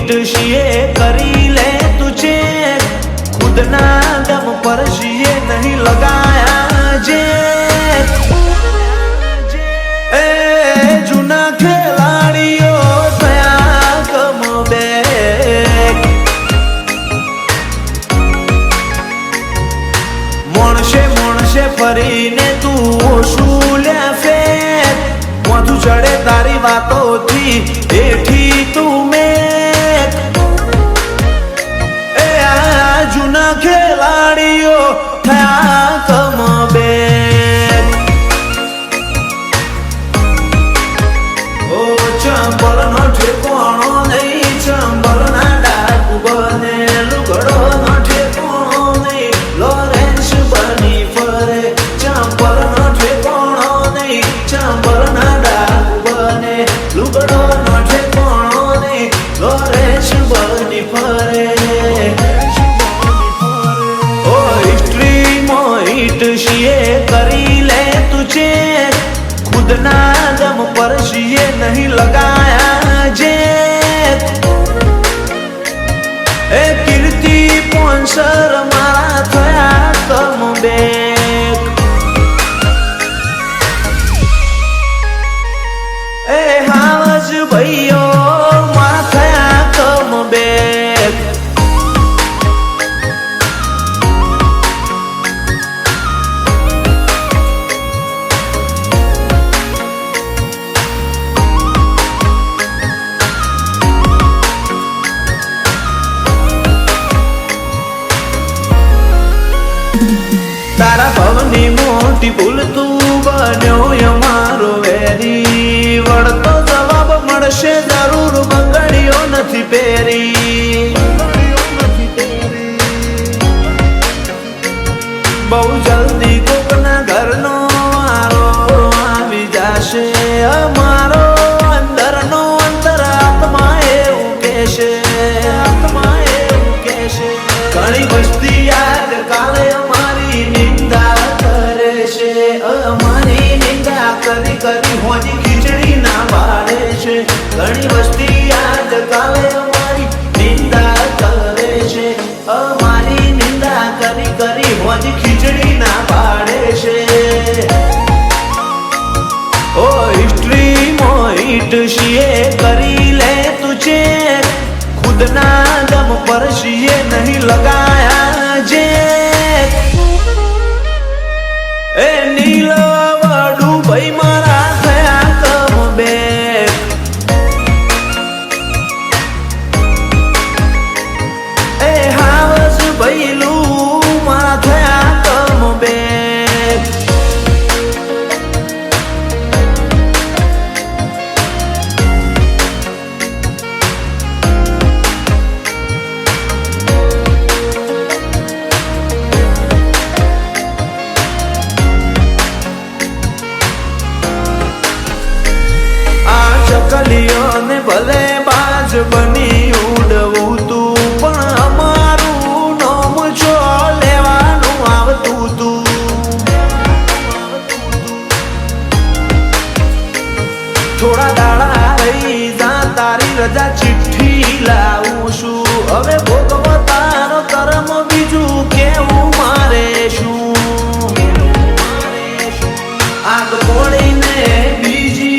ईट शिए करी ले तुझे खुद ना दम पर शिए नहीं लगाया जे ए जूना खिलाड़ियों थया कम बैक मोणशे फरीने तू शूल्या फेर मधु चढ़े तारी बातों थी एठी तू में ए जूना खिलाड़ियों थया कम बैक ओ चंबल नो ठेकोणो नहीं चंबल ना डाकू बने लुगड़ो नो ठेकोणो नहीं लॉरेंस बनी फरे चंबल नो ठेकोणो नहीं चंबल ना डाकू बने लुगड़ो नो ठेकोणो नहीं लॉरेंस बनी फरे ओ हिस्ट्री मो ईट शिए करी ले तुझे खुद ना दम पर शिए नहीं लगाया जे ए कीर्ति स्पॉन्सर मारा थया कम बैक ए हावज भैयो मारा थया कम बैक तारा भवनी मोटी भूल तू बन्यो यमारो वेरी वड़तो जवाब मळशे जरूर बंगड़ियो नथी पेरी बहु जल्दी कोकना घरनो वारो आवी जाशे अमारो अंदरनो अंतरात्मा एवुं कहेशे घणी वस्ती याद काले अमारी निंदा करे छे अमारी निंदा करी करी होजी खीचड़ी ना बाड़े छे घणी वस्ती याद काले अमारी निंदा करे छे अमारी निंदा करी करी होजी खीचड़ी ना बाड़े छे ओ हिस्ट्री मो ईट शिए करी ले तुझे खुद ना दम पर शिए नहीं लगाया जे ए नीलो वडू भाई मारा थया कम बैक ए हावज भैलू मारा थया कम बैक चकलियों ने भले बाज बनी उड़वू तू पण अमारू नोम छो लेवानु आवतू तू थोड़ा दाड़ा रही जा तारी रजा चिट्ठी लावू छू हवे भोगवो तारो कर्म बीजू केवू मारे छू आग पोड़ी ने बीजी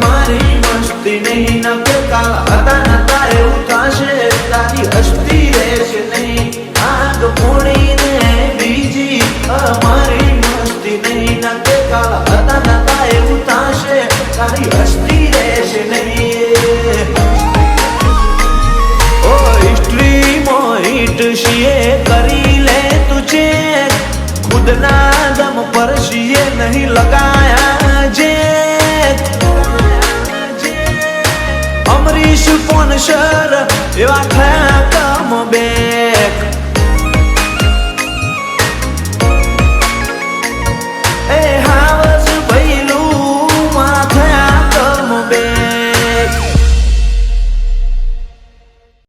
मारी मस्ती नहीं न के काला हता नता એવું થાશે તારી હસ્તી રહેશે નહીં આગ પોણીને બીજી અમારી મસ્તી નહીં ન કે કાલા હતા નતા એવું થાશે તારી હસ્તી રહેશે નહીં ओ हिस्ट्री मो ईट शिए करी ले तुझे खुद ना दम पर शिए नहीं लगाया जे अमरीश स्पॉन्सर एवा थया कम बैक